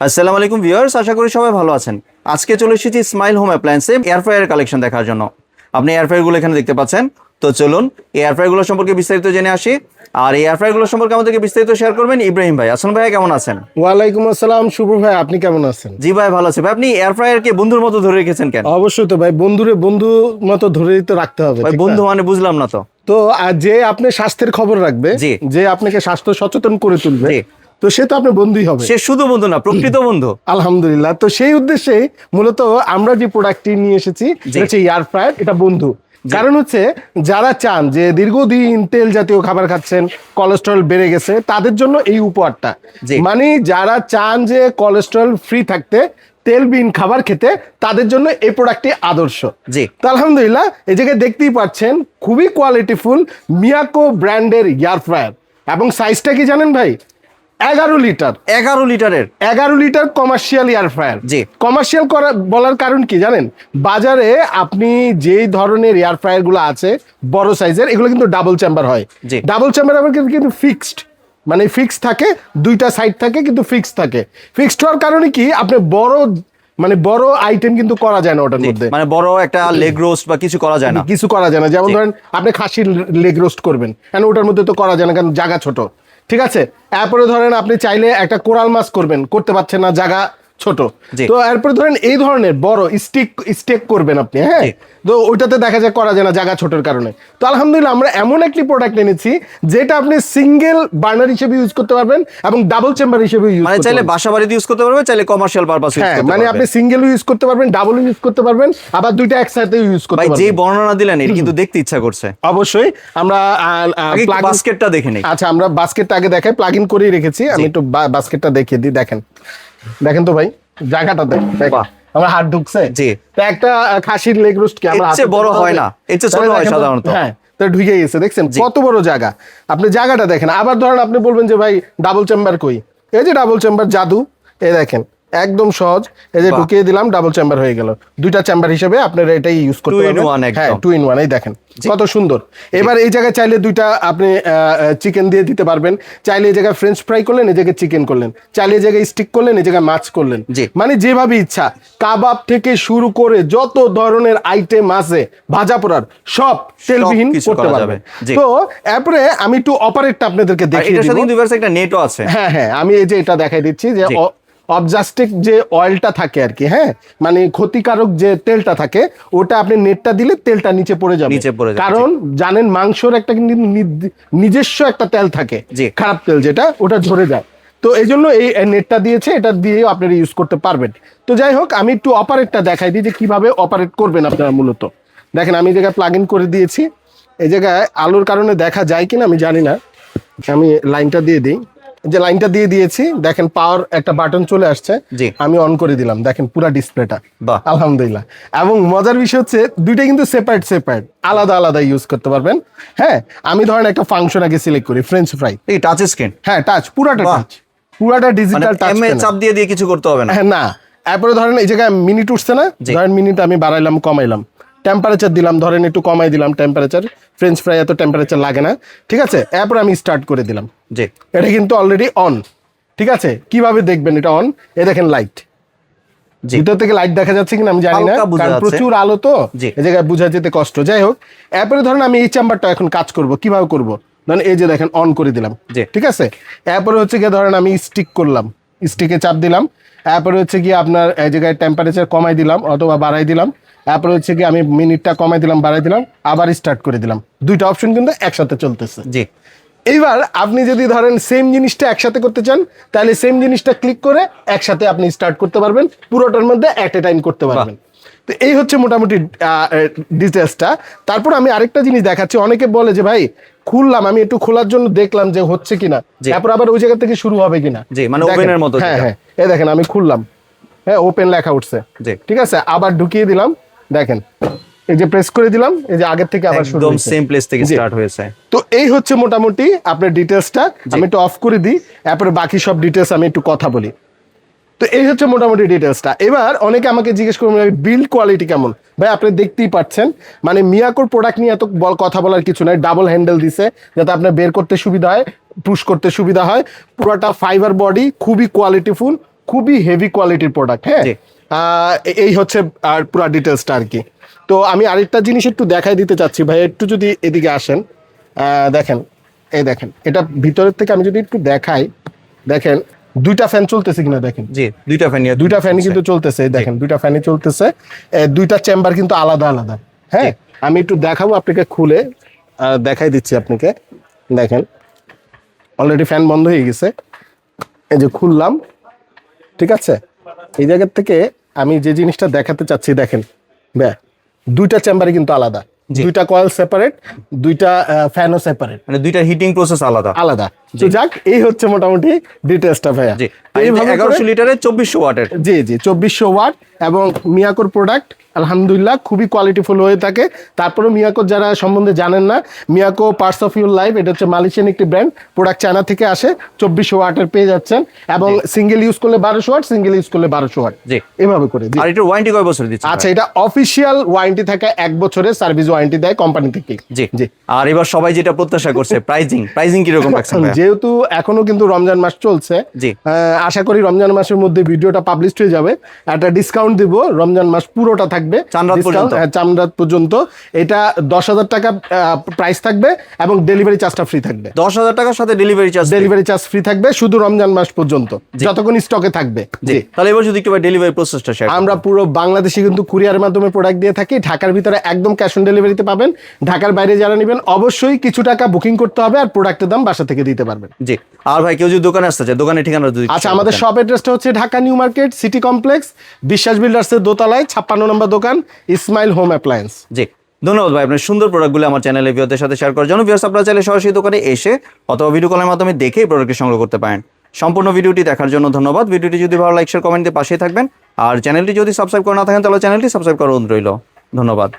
আসসালামু আলাইকুম ভিউয়ার্স, আশা করি সবাই ভালো আছেন। আজকে চলে এসেছি স্মাইল হোম অ্যাপ্লায়েন্সে এয়ার ফ্রায়ার কালেকশন দেখার জন্য। আপনি এয়ার ফ্রায়ারগুলো এখানে দেখতে পাচ্ছেন। তো চলুন এয়ার ফ্রায়ারগুলো সম্পর্কে বিস্তারিত জেনে আসি। আর এই এয়ার ফ্রায়ারগুলো সম্পর্কে আমাদেরকে বিস্তারিত শেয়ার করবেন ইব্রাহিম ভাই। আসসালামু ভাই, কেমন আছেন? ওয়ালাইকুম আসসালাম শুভ ভাই, আপনি কেমন আছেন? জি ভাই, ভালো আছি ভাই। আপনি এয়ার ফ্রায়ারকে বন্ধুর মতো ধরে রেখেছেন কেন? অবশ্যই তো ভাই, বন্ধু মতো ধরেই তো রাখতে হবে। ভাই ঠিক বন্ধু না? মানে বুঝলাম না তো। তো আর যে আপনি স্বাস্থ্যের খবর রাখবে, জি। যে আপনাকে স্বাস্থ্য সচেতন করে তুলবে, জি। তো সে তো আপনার বন্ধুই হবে। সে শুধু বন্ধু না, প্রকৃত বন্ধু। আলহামদুলিল্লাহ। তো সেই উদ্দেশ্যে মূলত আমরা যে প্রোডাক্টটি নিয়ে এসেছি জি। এটা হচ্ছে এয়ার ফ্রায়ার, এটা বন্ধু। কারণ হচ্ছে যারা চান যে দীর্ঘদিন তেল জাতীয় খাবার খাচ্ছেন, কোলেস্টেরল বেড়ে গেছে, তাদের জন্য এই উপহারটা। জি। মানে যারা চান যে কোলেস্টেরল ফ্রি থাকতে, তেলবিহীন খাবার খেতে, তাদের জন্য এই প্রোডাক্টটি আদর্শ। জি। তো আলহামদুলিল্লাহ, এই জায়গায় দেখতেই পাচ্ছেন খুবই কোয়ালিটিফুল মিয়াকো ব্র্যান্ডের এয়ার ফ্রায়ার। এবং সাইজটা কি জানেন ভাই? 11 লিটার। 11 লিটারের 11 লিটার কমার্শিয়াল এয়ার ফ্রায়ার। জি। কমার্শিয়াল করা বলার কারণ কি জানেন? বাজারে আপনি যেই ধরনের এয়ার ফ্রায়ার গুলো আছে বড় সাইজের, এগুলো কিন্তু ডাবল চেম্বার হয়। জি। ডাবল চেম্বার আবার কিন্তু ফিক্সড, মানে ফিক্স থাকে, দুইটা সাইড থাকে কিন্তু ফিক্স থাকে। ফিক্সড হওয়ার কারণে কি আপনি বড় আইটেম কিন্তু করা যায় না ওটার মধ্যে। মানে বড় একটা লেগ রোস্ট বা কিছু করা যায় না। কিছু করা যায় না। যেমন জি। ধরেন আপনি খাসির লেগ রোস্ট করবেন, কারণ ওটার মধ্যে তো করা যায় না, কারণ জায়গা ছোট। ঠিক আছে, এরপরে ধরেন আপনি চাইলে একটা কোরাল মাছ করবেন, করতে পারছেন না, জায়গা ছোট। জি। তো এরপরে ধরেন এই ধরনের বড় স্টেক করবেন আপনি, হ্যাঁ, জি। তো ওইটাতে দেখা যায় করা যায় না জায়গা ছোটোর কারণে। তো আলহামদুলিল্লাহ আমরা এমন একটি প্রোডাক্ট এনেছি যেটা আপনি সিঙ্গেল বার্নার হিসেবে ইউজ করতে পারবেন এবং ডাবল চেম্বার হিসেবে ইউজ মানে করতে চাইলে পারবেন। বাসা বাড়িতে ইউজ করতে পারবে, চাইলে কমার্শিয়াল পারপাস ইউজ হ্যাঁ, করতে মানে পারবে। আপনি সিঙ্গেল ইউজ করতে পারবেন, ডাবল ইউজ করতে পারবেন, আবার দুইটা একসাথে ইউজ করতে ভাই যে পারবেন। বর্ণনা দিলেন এটা কিন্তু দেখতে ইচ্ছা করছে। অবশ্যই আমরা আগে plug-in- বাস্কেটটা দেখে নেই। আচ্ছা, আমরা বাস্কেটটা আগে দেখাই, প্লাগ ইন করেই রেখেছি। আমি একটু বাস্কেটটা দেখিয়ে দিই। দেখেন তো ভাই, জায়গাটা দেখেন। বাহ। আমার হাত ঢুকছে। জি। তো একটা খাসির লেগ রোস্ট কি আমরা এর চেয়ে বড় হয় না, এর চেয়ে ছোট হয় সাধারণত। হ্যাঁ, তো ঢুকে গেছে, দেখছেন জি। কত বড় জায়গা। আপনি জায়গাটা দেখেন। আবার ধরেন আপনি বলবেন যে ভাই ডাবল চেম্বার কই, এই যে ডাবল চেম্বার জাদু, এই দেখেন একদম সহজ। এই যে বাহ। ঢুকিয়ে দিলাম, ডাবল চেম্বার হয়ে গেল। দুইটা চেম্বার হিসেবে আপনারা এটাই ইউজ করতে Two in পারবেন। one একদম। হ্যাঁ, 2 in 1। এই দেখেন জি। কত সুন্দর। এবার এই জায়গায় চাইলে দুইটা আপনি চিকেন দিয়ে দিতে পারবেন, চাইলে এই জায়গায় ফ্রেঞ্চ ফ্রাই করলেন, এই জায়গায় চিকেন করলেন, চাইলে এই জায়গায় স্টিক করলেন, এই জায়গায় মাছ করলেন। জি। মানে যেভাবে ইচ্ছা, কাবাব থেকে শুরু করে যত ধরনের আইটেম আছে ভাজা পোড়ার, সব তেলবিহীন কিছু করতে করা পারবেন। যাবে। জি। তো এরপরে আমি একটু অপারেটটা আপনাদেরকে আর দেখিয়ে এটার দিব। সাথে কিন্তু একটা নেটও আছে। হ্যাঁ, আমি এই যে এটা দেখাই দিচ্ছি যে জি। অবজাস্টিক যে অয়েলটা থাকে আর কি, হ্যাঁ, মানে ক্ষতিকারক যে তেলটা থাকে, ওটা আপনি নেটটা দিলে তেলটা নিচে পড়ে যাবে। নিচে পড়ে যাবে, কারণ জানেন মাংসর একটা কিন্তু নিজস্ব একটা তেল থাকে, জি। খারাপ তেল, যেটা ওটা ঝরে যায়। তো এই জন্য এই নেটটা দিয়েছে, এটা দিয়েও আপনারা ইউজ করতে পারবেন। তো যাই হোক, আমি একটু অপারেটটা দেখাই দিই যে কিভাবে অপারেট করবেন আপনারা। মূলত দেখেন আমি এই জায়গায় প্লাগ ইন করে দিয়েছি। এই জায়গায় আলোর কারণে দেখা যায় কিনা আমি জানি না, আমি লাইনটা দিয়ে দিই। যে লাইনটা দিয়ে দিয়েছি, দেখেন পাওয়ার একটা বাটন চলে আসছে। জি। আমি অন করে দিলাম, দেখেন পুরো ডিসপ্লেটা। বাহ। আলহামদুলিল্লাহ। এবং মজার বিষয় হচ্ছে দুইটা কিন্তু সেপারেট আলাদা আলাদা ইউজ করতে পারবেন। হ্যাঁ, আমি ধরেন একটা ফাংশন আগে সিলেক্ট করি, ফ্রেঞ্চ ফ্রাই। এই টাচ স্ক্রিন। হ্যাঁ, টাচ, পুরাটা বাহ। টাচ, পুরাটা মানে ডিজিটাল টাচ। এমএ চাপ দিয়ে দিয়ে কিছু করতে হবে না। হ্যাঁ, না। এরপরে ধরেন এই জায়গায় মিনিট উঠছে না, জি। ধরেন মিনিট আমি বাড়াইলাম কমাইলাম, টেম্পারেচার দিলাম, ধরেন একটু কমাই দিলাম টেম্পারেচার। ফ্রেঞ্চ ফ্রাই এত টেম্পারেচার লাগে না। ঠিক আছে, এরপরে আমি স্টার্ট করে দিলাম। জি। এটা কিন্তু অলরেডি অন। ঠিক আছে, কিভাবে দেখবেন এটা অন? এই দেখেন লাইট, জি। ভিতর থেকে লাইট দেখা যাচ্ছে কিনা আমি জানি না, হালকা বোঝা কারণ যাচ্ছে। প্রচুর আলো তো জি। এই জায়গায় বোঝা যেতে কষ্ট। যাই হোক, এরপরে ধরেন আমি এই চেম্বারটা এখন কাজ করব, কিভাবে করব? ধরেন এই যে দেখেন অন করে দিলাম। জি। ঠিক আছে, এরপরে হচ্ছে গিয়ে ধরেন আমি স্টিক করলাম, স্টিকে চাপ দিলাম। এরপরে হচ্ছে গিয়ে আপনার এই জায়গায় টেম্পারেচার কমাই দিলাম অথবা বাড়াই দিলাম। এরপরে হচ্ছে গিয়ে আমি মিনিটটা কমাই দিলাম, বাড়াই দিলাম, আবার স্টার্ট করে দিলাম। দুইটা অপশন কিন্তু একসাথে চলতেছে। জি। এইবার আপনি যদি ধরেন সেম জিনিসটা একসাথে করতে চান, তাহলে সেম জিনিসটা ক্লিক করে একসাথে আপনি স্টার্ট করতে পারবেন, পুরোটার মধ্যে অ্যাট এ টাইম করতে পারবেন। তো এই হচ্ছে মোটামুটি ডিটেলসটা। তারপর আমি আরেকটা জিনিস দেখাচ্ছি। অনেকে বলে যে ভাই খুললাম, আমি একটু খোলার জন্য দেখলাম যে হচ্ছে কিনা, জি। তারপর আবার ওই জায়গা থেকে শুরু হবে কিনা। জি, মানে দেখেন, ওপেনের মতো হ্যাঁ যেটা। হ্যাঁ, এই দেখেন আমি খুললাম, হ্যাঁ ওপেন লেখা উঠছে। জি। ঠিক আছে, আবার ঢুকিয়ে দিলাম, দেখেন এই যে প্রেস করে দিলাম, এই যে আগের থেকে আবার শুরু একদম হয়েছে। সেম প্লেস থেকে জি। স্টার্ট হয়েছে। তো এই হচ্ছে মোটামুটি আপনার ডিটেলসটা। আমি একটু অফ করে দিই, তারপরে বাকি সব ডিটেলস আমি একটু কথা বলি। তো এই হচ্ছে মোটামুটি ডিটেলসটা। এবার অনেকে আমাকে জিজ্ঞেস করবেন বিল্ড কোয়ালিটি কেমন। ভাই আপনি দেখতেই পাচ্ছেন, মানে মিয়াকোর প্রোডাক্ট নিয়ে এত কথা বলার কিছু নাই। ডাবল হ্যান্ডেল দিছে যাতে আপনার বের করতে সুবিধা হয়, পুশ করতে সুবিধা হয়। পুরোটা ফাইবার বডি, খুবই কোয়ালিটিফুল, খুবই হেভি কোয়ালিটির প্রোডাক্ট। হ্যাঁ, জি। এই হচ্ছে আর পুরো ডিটেলসটা আর কি। তো আমি আরেকটা জিনিস একটু দেখাই দিতে চাচ্ছি ভাই, একটু যদি এদিকে আসেন। দেখেন, এই দেখেন, এটা ভিতরের থেকে আমি যদি একটু দেখাই, দেখেন দুইটা ফ্যান চলতেছে কিনা দেখেন। জি, দুইটা ফ্যান, দুইটা ফ্যানই কিন্তু চলতেছে, এই দেখেন দুইটা ফ্যানই চলতেছে। দুইটা চেম্বার কিন্তু আলাদা আলাদা। হ্যাঁ, আমি একটু দেখাবো আপনাকে খুলে, দেখাই দিচ্ছি আপনাকে। দেখেন অলরেডি ফ্যান বন্ধ হয়ে গেছে, এই যে খুললাম, ঠিক আছে। এই জায়গা থেকে আমি যে জিনিসটা দেখাতে চাচ্ছি, দেখেন দুইটা চেম্বারই কিন্তু আলাদা, দুইটা কয়েল সেপারেট, দুইটা ফ্যানও সেপারেট, মানে দুইটা হিটিং প্রসেস আলাদা আলাদা। তো যাক, এই হচ্ছে মোটামুটি ডিটেলসটা ভাইয়া। জি, 1100 লিটারের 2400 ওয়াটের। জি জি, 2400 ওয়াট এবং মিয়াকোর প্রোডাক্ট আলহামদুলিল্লাহ খুবই কোয়ালিটিফুল হয়ে থাকে। তারপরে মিয়াকোর যারা সম্বন্ধে জানেন না, Miyako parts of your life, এটা হচ্ছে মালয়েশিয়ান একটি ব্র্যান্ড, প্রোডাক্ট চায়না থেকে আসে, 2400 ওয়াটের পেয়ে যাচ্ছেন এবং সিঙ্গেল ইউজ করলে 1200 ওয়াট, সিঙ্গেল ইউজ করলে 1200 ওয়াট, জি, এভাবে করে। আর এটার ওয়ারেন্টি কয় বছর দিচ্ছে? আচ্ছা, এটা অফিশিয়াল ওয়ারেন্টি থাকে 1 বছরের সার্ভিস ওয়ারেন্টি দেয় কোম্পানি থেকে। জি জি। আর এবার সবাই যেটা প্রত্যাশা করছে, প্রাইজিং কিরকম রাখছেন? যেহেতু এখনো কিন্তু রমজান মাস চলছে, জি, আশা করি রমজান মাসের মধ্যে ভিডিওটা পাবলিশ হয়ে যাবে। একটা ডিসকাউন্ট দিব, রমজান মাস পুরোটা থাকবে, চামরাত পর্যন্ত। এটা 10,000 টাকা প্রাইস থাকবে এবং ডেলিভারি চার্জটা ফ্রি থাকবে। 10,000 টাকার সাথে ডেলিভারি চার্জ ফ্রি থাকবে শুধু রমজান মাস পর্যন্ত, যতক্ষণ স্টকে থাকবে। জি, তাহলে এবার যদি একটু ডেলিভারি প্রসেসটা শেয়ার। আমরা পুরো বাংলাদেশে কিন্তু কুরিয়ারের মাধ্যমে প্রোডাক্ট দিয়ে থাকি। ঢাকার ভিতরে একদম ক্যাশ অন ডেলিভারিতে পাবেন। ঢাকার বাইরে যারা নেবেন অবশ্যই কিছু টাকা বুকিং করতে হবে, আর প্রোডাক্টের দাম বাসা থেকে দিতে পারবেন। জি। আর ভাই কেউ যদি দোকানে আসতে চায়, দোকানের ঠিকানা যদি? আচ্ছা, আমাদের শপ অ্যাড্রেসটা হচ্ছে Dhaka new market city complex, বিশ্বাস বিল্ডার্সের দোতলায় 56 নম্বর দোকান, ইসমাইল হোম অ্যাপ্লায়েন্স। জি, ধন্যবাদ ভাই আপনার সুন্দর প্রোডাক্টগুলো আমার চ্যানেলে ভিউয়ারদের সাথে শেয়ার করার জন্য। ভিউয়ার্স, আপনারা চাইলে সরাসরি দোকানে এসে অথবা ভিডিও কলের মাধ্যমে দেখেই প্রোডাক্টটি সংগ্রহ করতে পারেন। সম্পূর্ণ ভিডিওটি দেখার জন্য ধন্যবাদ। ভিডিওটি যদি ভালো লাইক শেয়ার কমেন্ট দিয়ে পাশেই থাকবেন, আর চ্যানেলটি যদি সাবস্ক্রাইব করে না থাকেন তাহলে চ্যানেলটি সাবস্ক্রাইব করার অনুরোধ রইল। ধন্যবাদ।